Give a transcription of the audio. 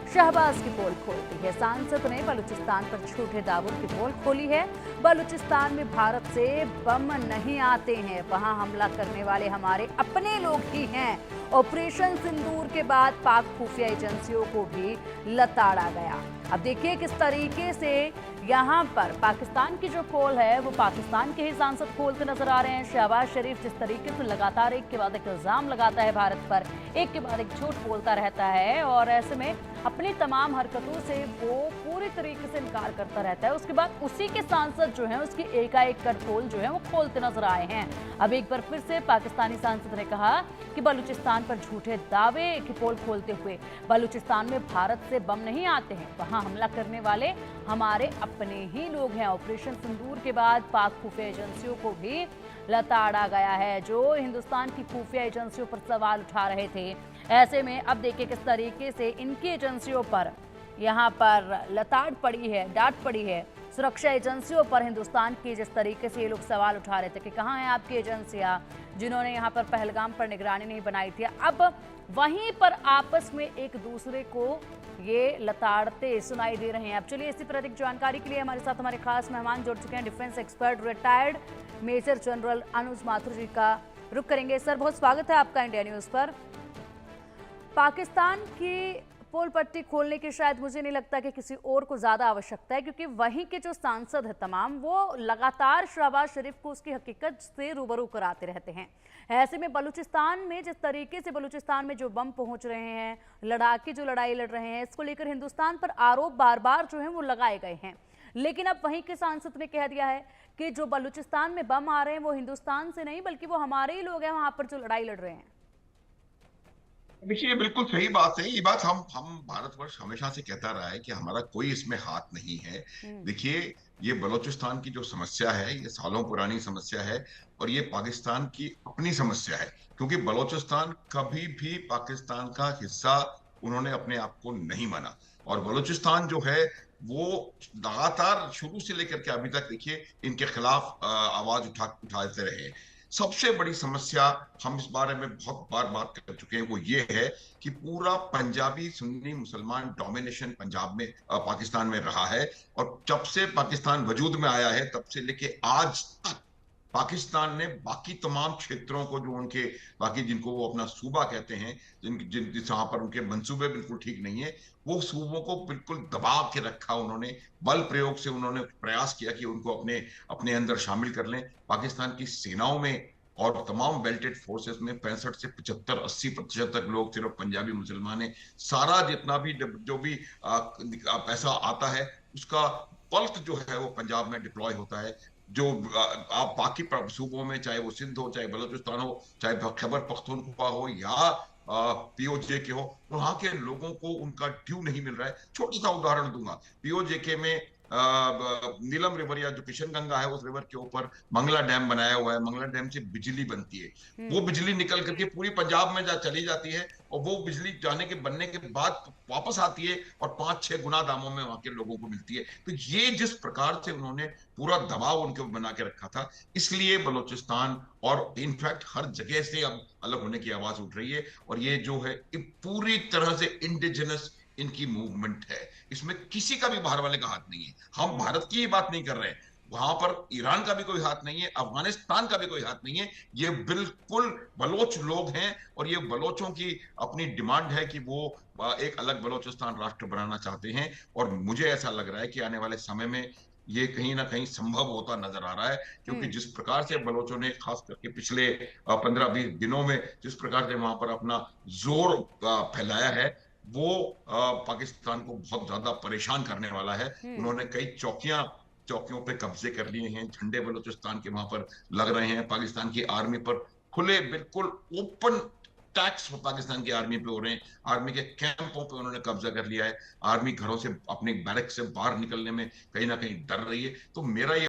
शहबाज की पोल खोलती है। सांसद ने बलूचिस्तान पर झूठे दावों की पोल खोली है। बलूचिस्तान में भारत से बम नहीं आते हैं, वहां हमला करने वाले हमारे अपने लोग ही हैं। ऑपरेशन सिंदूर के बाद पाक खुफिया एजेंसियों को भी लताड़ा गया। अब देखिए किस तरीके से यहाँ पर पाकिस्तान की जो पोल है वो पाकिस्तान के ही सांसद खोलते नजर आ रहे हैं। शहबाज शरीफ जिस तरीके से लगातार एक के बाद एक इल्जाम लगाता है भारत पर, एक के बाद एक झूठ बोलता रहता है और ऐसे में अपनी तमाम हरकतों से वो पूरी तरीके से इनकार करता रहता है, उसके बाद उसी के सांसद जो हैं उसकी एकाएक कर पोल जो है वो खोलते नजर आए हैं। अब एक बार फिर से पाकिस्तानी सांसद ने कहा कि बलूचिस्तान पर झूठे दावे की पोल खोलते हुए बलूचिस्तान में भारत से बम नहीं आते हैं, वहां हमला करने वाले हमारे अपने ही लोग हैं। ऑपरेशन सिंदूर के बाद पाक खुफिया एजेंसियों को भी लताड़ा गया है, जो हिंदुस्तान की खुफिया एजेंसियों पर सवाल उठा रहे थे। ऐसे में अब देखिए किस तरीके से इनकी एजेंसियों पर यहाँ पर लताड़ पड़ी है, डांट पड़ी है। सुरक्षा एजेंसियों पर हिंदुस्तान की जिस तरीके से ये लोग सवाल उठा रहे थे कि कहाँ है आपकी एजेंसियां जिन्होंने यहाँ पर पहलगाम पर निगरानी नहीं बनाई थी, अब वहीं पर आपस में एक दूसरे को ये लताड़ते सुनाई दे रहे हैं। अब चलिए इसी पर अधिक जानकारी के लिए हमारे साथ हमारे खास मेहमान जुड़ चुके हैं, defence expert retired major general Anuj Mathur ji का रुख करेंगे। सर बहुत स्वागत है आपका इंडिया न्यूज पर। पाकिस्तान की पोल पट्टी खोलने की शायद मुझे नहीं लगता कि किसी और को ज्यादा आवश्यकता है, क्योंकि वहीं के जो सांसद है तमाम वो लगातार शहबाज शरीफ को उसकी हकीकत से रूबरू कराते रहते हैं। ऐसे में बलूचिस्तान में जिस तरीके से बलूचिस्तान में जो बम पहुंच रहे हैं, लड़ाके जो लड़ाई लड़ रहे हैं, इसको लेकर हिंदुस्तान पर आरोप बार बार जो है वो लगाए गए हैं। लेकिन अब वहीं के सांसद ने कह दिया है कि जो बलूचिस्तान में बम आ रहे हैं वो हिंदुस्तान से नहीं बल्कि वो हमारे ही लोग हैं वहां पर जो लड़ाई लड़ रहे हैं। देखिए, ये बिल्कुल सही बात है। ये बात हम भारतवर्ष हमेशा से कहता रहा है कि हमारा कोई इसमें हाथ नहीं है। हम्म। देखिए, ये बलूचिस्तान की जो समस्या है ये सालों पुरानी समस्या है और ये पाकिस्तान की अपनी समस्या है, क्योंकि बलूचिस्तान कभी भी पाकिस्तान का हिस्सा उन्होंने अपने आप को नहीं माना। और बलूचिस्तान जो है वो लगातार शुरू से लेकर के अभी तक देखिए इनके खिलाफ आवाज उठाते रहे। सबसे बड़ी समस्या, हम इस बारे में बहुत बार बात कर चुके हैं, वो ये है कि पूरा पंजाबी सुन्नी मुसलमान डोमिनेशन पंजाब में पाकिस्तान में रहा है। और जब से पाकिस्तान वजूद में आया है तब से लेके आज तक पाकिस्तान ने बाकी तमाम क्षेत्रों को, जो उनके बाकी जिनको वो अपना सूबा कहते हैं, जिन जिन जहां पर उनके मंसूबे बिल्कुल ठीक नहीं है, वो सूबों को बिल्कुल दबा के रखा। उन्होंने बल प्रयोग से उन्होंने प्रयास किया कि उनको अपने अपने अंदर शामिल कर लें। पाकिस्तान की सेनाओं में और तमाम बेल्टेड फोर्सेस में 65 से 75-80% तक लोग सिर्फ पंजाबी मुसलमान है। सारा जितना भी जो भी पैसा आता है उसका बल्क जो है वो पंजाब में डिप्लॉय होता है। जो आप बाकी सूबों में, चाहे वो सिंध हो, चाहे बलूचिस्तान हो, चाहे खैबर पख्तूनख्वा हो या पीओजे के हो, वहां के लोगों को उनका ड्यू नहीं मिल रहा है। छोटा सा उदाहरण दूंगा, पीओजे के में नीलम रिवर या जो किशनगंगा है उस रिवर के ऊपर मंगला डैम बनाया हुआ है। मंगला डैम से बिजली बनती है। वो हम्म। बिजली निकल करके पूरी पंजाब में चली जाती है और वो बिजली जाने के बनने के बाद वापस आती है और 5-6 गुना दामों में वहां के लोगों को मिलती है। तो ये जिस प्रकार से उन्होंने पूरा दबाव उनके ऊपर बना के रखा था, इसलिए बलूचिस्तान और इनफैक्ट हर जगह से अब अलग होने की आवाज उठ रही है। और ये जो है ये पूरी तरह से इंडिजिनस इनकी मूवमेंट है, इसमें किसी का भी बाहर वाले का हाथ नहीं है। हम हम्म। भारत की ही बात नहीं कर रहे हैं, वहां पर ईरान का भी कोई हाथ नहीं है, अफगानिस्तान का भी कोई हाथ नहीं है। ये बिल्कुल बलोच लोग हैं और ये बलोचों की अपनी डिमांड है कि वो एक अलग बलोचिस्तान राष्ट्र बनाना चाहते हैं। और मुझे ऐसा लग रहा है कि आने वाले समय में ये कहीं ना कहीं संभव होता नजर आ रहा है, क्योंकि हम्म। जिस प्रकार से बलोचों ने खास करके पिछले 15-20 दिनों में जिस प्रकार से वहां पर अपना जोर फैलाया है, वो पाकिस्तान को बहुत ज्यादा परेशान करने वाला है। हम्म। उन्होंने कई चौकियों पे कब्जे कर लिए हैं, झंडे बलूचिस्तान के वहां पर लग रहे हैं। पाकिस्तान की आर्मी पर खुले बिल्कुल ओपन टैक्स पाकिस्तान की आर्मी पे हो रहे हैं। आर्मी के कैंपों पे उन्होंने कब्जा कर लिया है। आर्मी घरों से, अपने बैरक से बाहर निकलने में कहीं ना कहीं डर रही है। तो मेरा ये